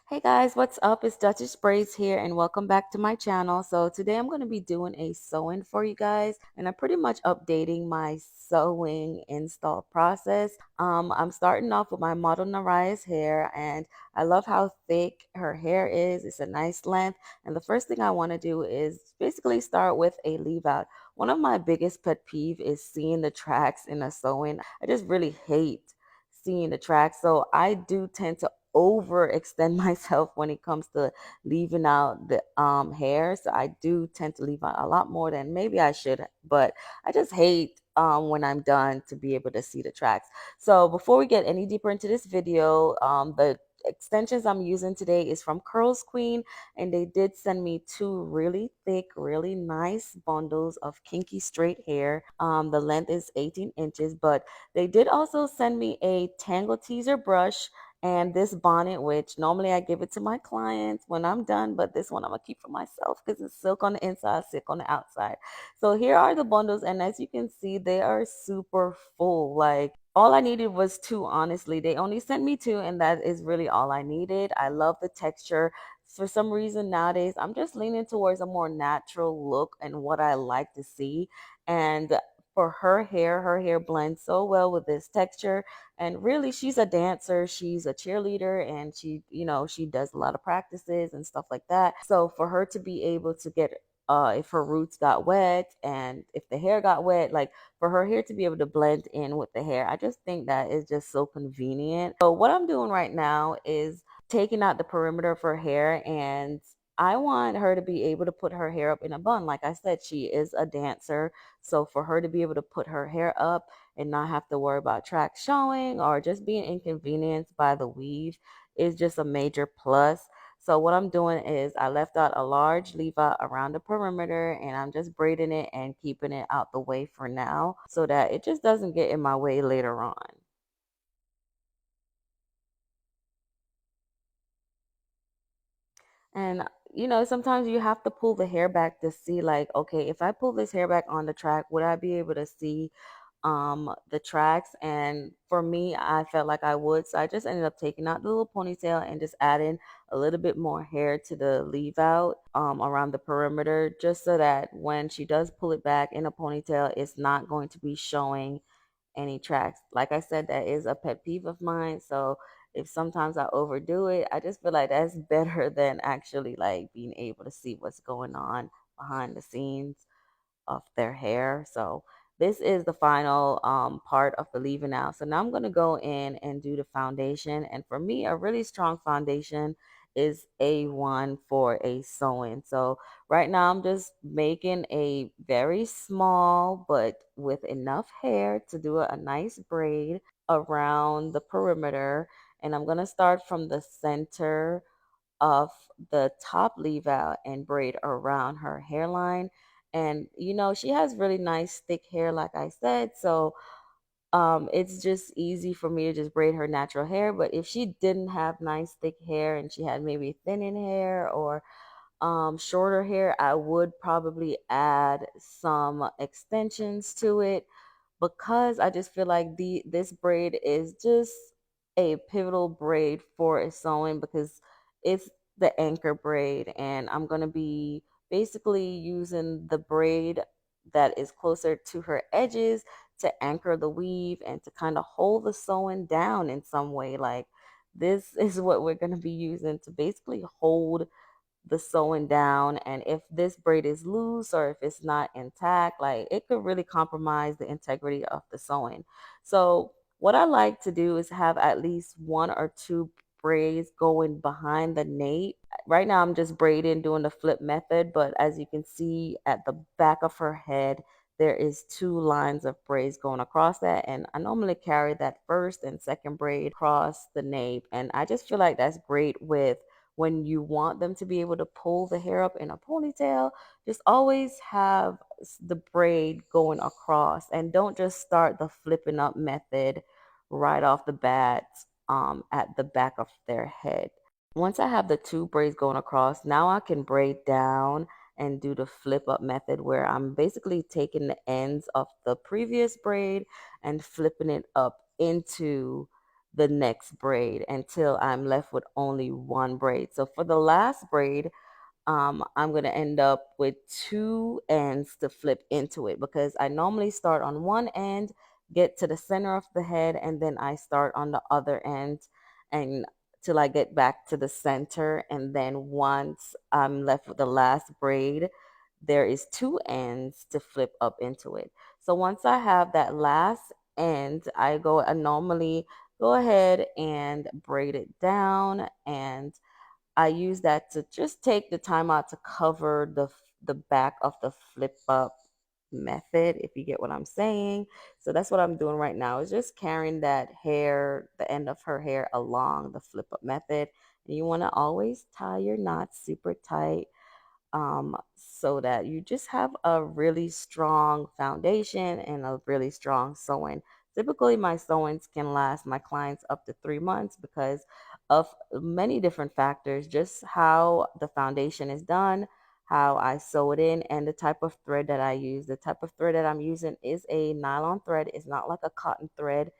Hey guys, what's up? It's Duchess Braids here, and welcome back to my channel. So today I'm going to be doing a sewing for you guys, and I'm pretty much updating my sewing install process. I'm starting off with my model Naraya's hair, and I love how thick her hair is. It's a nice length, and the first thing I want to do is basically start with a leave out. One of my biggest pet peeve is seeing the tracks in a sewing. I just really hate seeing the tracks, so I do tend to overextend myself when it comes to leaving out the hair. So I do tend to leave out a lot more than maybe I should, but I just hate when I'm done to be able to see the tracks. So before we get any deeper into this video, the extensions I'm using today is from Curls Queen, and they did send me two really thick, really nice bundles of kinky straight hair. The length is 18 inches, but they did also send me a tangle teaser brush and this bonnet, which normally I give it to my clients when I'm done, but this one I'm gonna keep for myself because it's silk on the inside, silk on the outside. So here are the bundles, and as you can see, they are super full. Like all I needed was two, honestly. They only sent me two, and that is really all I needed. I love the texture. For some reason nowadays, I'm just leaning towards a more natural look and what I like to see. And for her hair blends so well with this texture, and really she's a dancer, she's a cheerleader, and she does a lot of practices and stuff like that. So for her to be able to get if her roots got wet and if the hair got wet, like for her hair to be able to blend in with the hair, I just think that is just so convenient. So what I'm doing right now is taking out the perimeter of her hair, and I want her to be able to put her hair up in a bun. Like I said, she is a dancer, so for her to be able to put her hair up and not have to worry about tracks showing or just being inconvenienced by the weave is just a major plus. So what I'm doing is I left out a large leave out around the perimeter, and I'm just braiding it and keeping it out the way for now so that it just doesn't get in my way later on. And sometimes you have to pull the hair back to see, like, okay, if I pull this hair back on the track, would I be able to see the tracks? And for me, I felt like I would, so I just ended up taking out the little ponytail and just adding a little bit more hair to the leave out around the perimeter, just so that when she does pull it back in a ponytail, it's not going to be showing any tracks. Like I said, that is a pet peeve of mine. So if sometimes I overdo it, I just feel like that's better than actually like being able to see what's going on behind the scenes of their hair. So this is the final part of the leaving out. So now I'm going to go in and do the foundation. And for me, a really strong foundation is A1 for a sewing. So right now I'm just making a very small but with enough hair to do a nice braid around the perimeter. And I'm going to start from the center of the top leave out and braid around her hairline. And she has really nice thick hair, like I said. So it's just easy for me to just braid her natural hair. But if she didn't have nice thick hair and she had maybe thinning hair or shorter hair, I would probably add some extensions to it, because I just feel like this braid is just a pivotal braid for a sewing, because it's the anchor braid, and I'm going to be basically using the braid that is closer to her edges to anchor the weave and to kind of hold the sewing down in some way. Like this is what we're going to be using to basically hold the sewing down. And if this braid is loose or if it's not intact, like it could really compromise the integrity of the sewing. So what I like to do is have at least one or two braids going behind the nape. Right now I'm just braiding doing the flip method, but as you can see at the back of her head, there is two lines of braids going across that, and I normally carry that first and second braid across the nape. And I just feel like that's great with when you want them to be able to pull the hair up in a ponytail. Just always have the braid going across, and don't just start the flipping up method right off the bat at the back of their head. Once I have the two braids going across, now I can braid down and do the flip up method, where I'm basically taking the ends of the previous braid and flipping it up into the next braid until I'm left with only one braid. So for the last braid, I'm going to end up with two ends to flip into it, because I normally start on one end, get to the center of the head, and then I start on the other end and till I get back to the center. And then once I'm left with the last braid, there is two ends to flip up into it. So once I have that last end, I normally go ahead and braid it down, and I use that to just take the time out to cover the back of the flip up method, if you get what I'm saying. So that's what I'm doing right now, is just carrying that hair, the end of her hair, along the flip up method. And you want to always tie your knots super tight, so that you just have a really strong foundation and a really strong sewing. Typically, my sewings can last my clients up to 3 months because of many different factors, just how the foundation is done, how I sew it in, and the type of thread that I use. The type of thread that I'm using is a nylon thread. It's not like a cotton thread,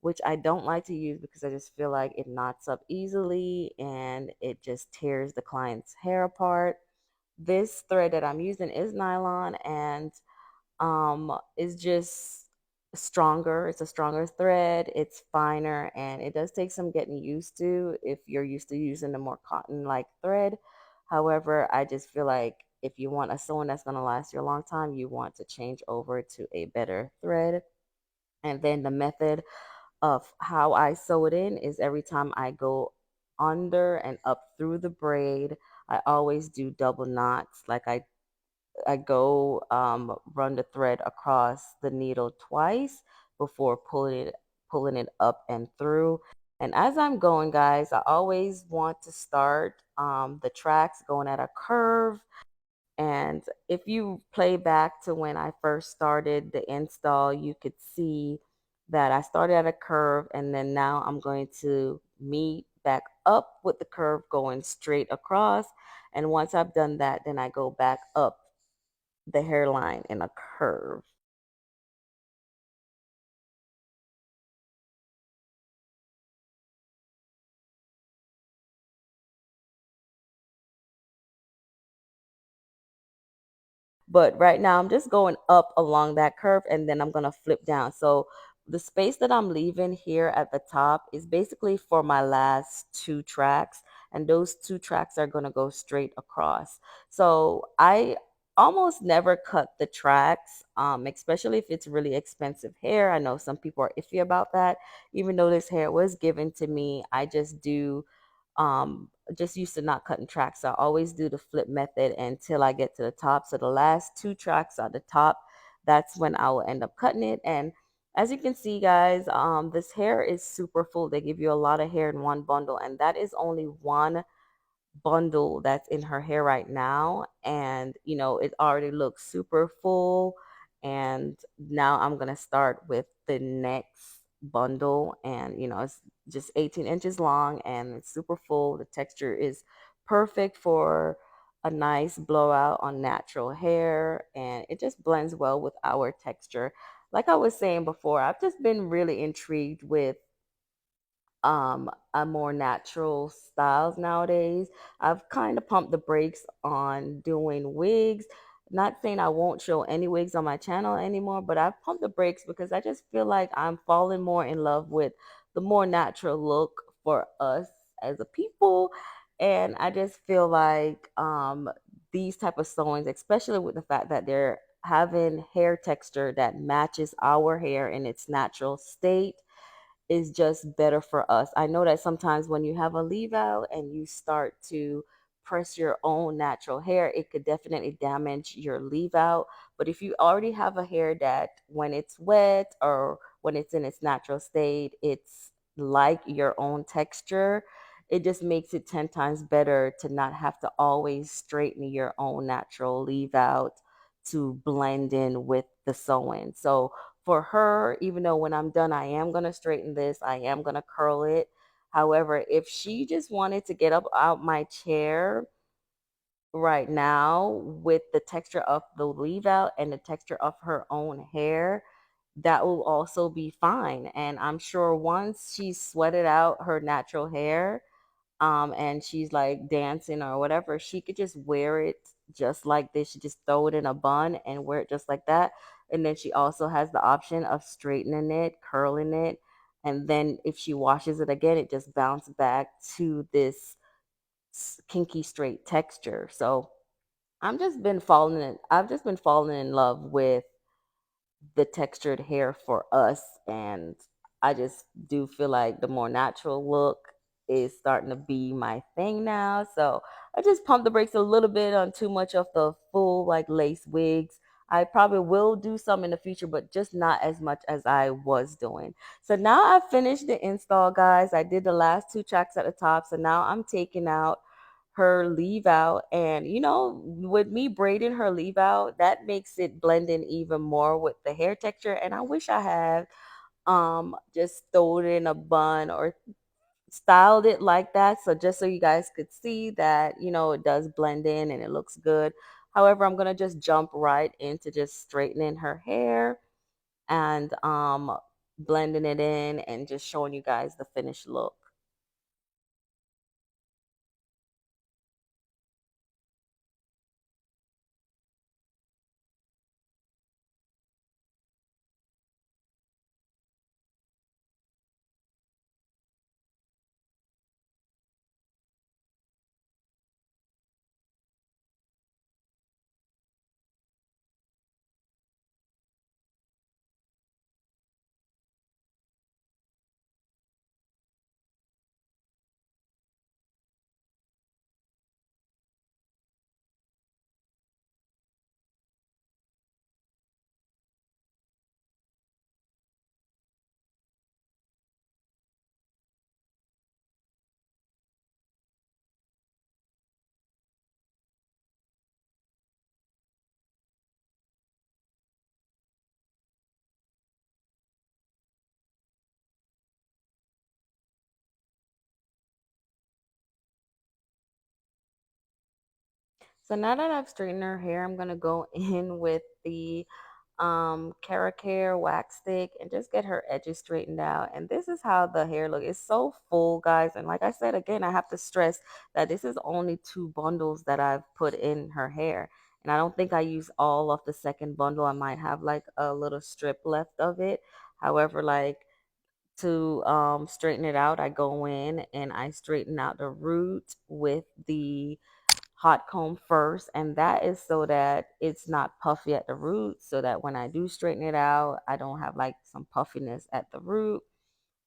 which I don't like to use because I just feel like it knots up easily and it just tears the client's hair apart. This thread that I'm using is nylon, and is just stronger. It's a stronger thread. It's finer, and it does take some getting used to if you're used to using the more cotton like thread. However, I just feel like if you want a sewing that's going to last you a long time, you want to change over to a better thread. And then the method of how I sew it in is every time I go under and up through the braid, I always do double knots. Like I go run the thread across the needle twice before pulling it up and through. And as I'm going, guys, I always want to start the tracks going at a curve. And if you play back to when I first started the install, you could see that I started at a curve, and then now I'm going to meet back up with the curve going straight across. And once I've done that, then I go back up the hairline in a curve. But right now I'm just going up along that curve, and then I'm going to flip down. So the space that I'm leaving here at the top is basically for my last two tracks, and those two tracks are going to go straight across. So I almost never cut the tracks, especially if it's really expensive hair. I know some people are iffy about that. Even though this hair was given to me, I just used to not cutting tracks. So I always do the flip method until I get to the top. So the last two tracks at the top, that's when I will end up cutting it. And as you can see, guys, this hair is super full. They give you a lot of hair in one bundle, and that is only one bundle that's in her hair right now. And it already looks super full. And now I'm gonna start with the next bundle, and it's just 18 inches long and it's super full. The texture is perfect for a nice blowout on natural hair, and it just blends well with our texture. Like I was saying before, I've just been really intrigued with a more natural styles nowadays. I've kind of pumped the brakes on doing wigs. Not saying I won't show any wigs on my channel anymore, but I've pumped the brakes because I just feel like I'm falling more in love with the more natural look for us as a people. And I just feel like these type of sewings, especially with the fact that they're having hair texture that matches our hair in its natural state, is just better for us. I know that sometimes when you have a leave out and you start to press your own natural hair, it could definitely damage your leave out. But if you already have a hair that when it's wet or when it's in its natural state, it's like your own texture, it just makes it 10 times better to not have to always straighten your own natural leave out to blend in with the sewing. So for her, even though when I'm done, I am going to straighten this, I am going to curl it. However, if she just wanted to get up out my chair right now with the texture of the weave out and the texture of her own hair, that will also be fine. And I'm sure once she's sweated out her natural hair, and she's like dancing or whatever, she could just wear it just like this. She just throw it in a bun and wear it just like that. And then she also has the option of straightening it, curling it, and then if she washes it again, it just bounces back to this kinky straight texture. So I've just been falling in love with the textured hair for us. And I just do feel like the more natural look is starting to be my thing now. So I just pump the brakes a little bit on too much of the full like lace wigs. I probably will do some in the future, but just not as much as I was doing. So now I've finished the install, guys. I did the last two tracks at the top. So now I'm taking out her leave out, and with me braiding her leave out, that makes it blend in even more with the hair texture. And I wish I had just thrown it in a bun or styled it like that, so just so you guys could see that it does blend in and it looks good. However, I'm gonna just jump right into just straightening her hair and blending it in and just showing you guys the finished look. So now that I've straightened her hair, I'm gonna go in with the Cara Care wax stick and just get her edges straightened out. And this is how the hair look. It's so full, guys. And like I said again, I have to stress that this is only two bundles that I've put in her hair. And I don't think I use all of the second bundle. I might have like a little strip left of it. However, like to straighten it out, I go in and I straighten out the root with the hot comb first, and that is so that it's not puffy at the root, so that when I do straighten it out, I don't have like some puffiness at the root,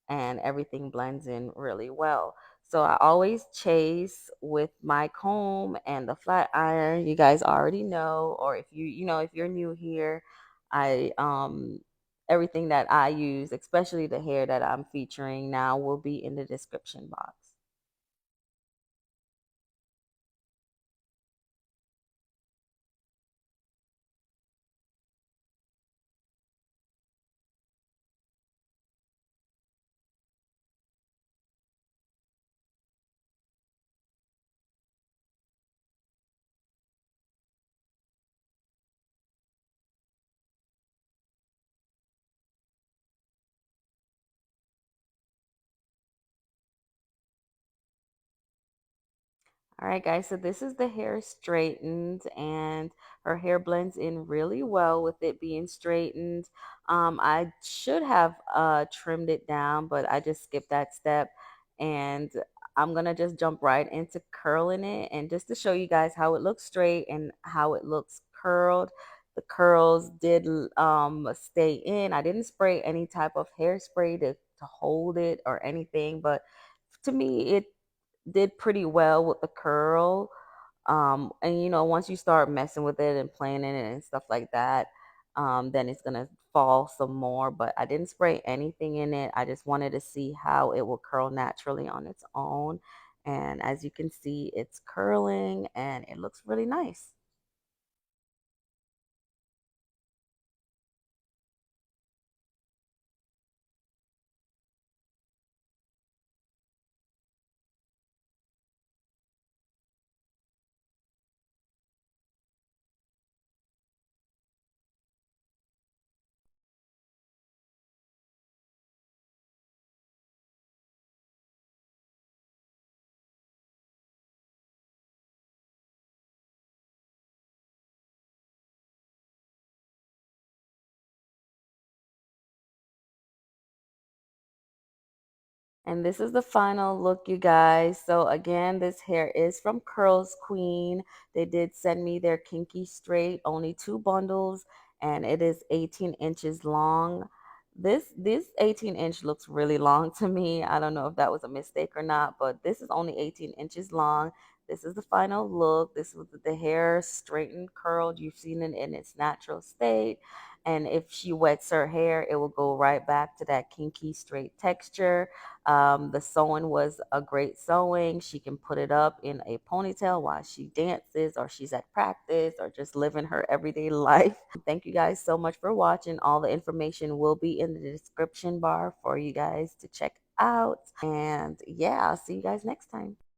and everything blends in really well. So I always chase with my comb and the flat iron. You guys already know, or if if you're new here, I everything that I use, especially the hair that I'm featuring now, will be in the description box. All right, guys, so this is the hair straightened, and her hair blends in really well with it being straightened. I should have trimmed it down, but I just skipped that step. And I'm gonna just jump right into curling it, and just to show you guys how it looks straight and how it looks curled. The curls did stay in. I didn't spray any type of hairspray to hold it or anything, but to me it did pretty well with the curl. And once you start messing with it and playing in it and stuff like that, then it's gonna fall some more. But I didn't spray anything in it. I just wanted to see how it will curl naturally on its own. And as you can see, it's curling and it looks really nice. And this is the final look, you guys. So again, this hair is from Curls Queen. They did send me their kinky straight, only two bundles, and it is 18 inches long. This 18-inch looks really long to me. I don't know if that was a mistake or not, but this is only 18 inches long. This is the final look. This was the hair straightened, curled. You've seen it in its natural state. And if she wets her hair, it will go right back to that kinky straight texture. The sewing was a great sewing. She can put it up in a ponytail while she dances or she's at practice or just living her everyday life. Thank you guys so much for watching. All the information will be in the description bar for you guys to check out. And yeah, I'll see you guys next time.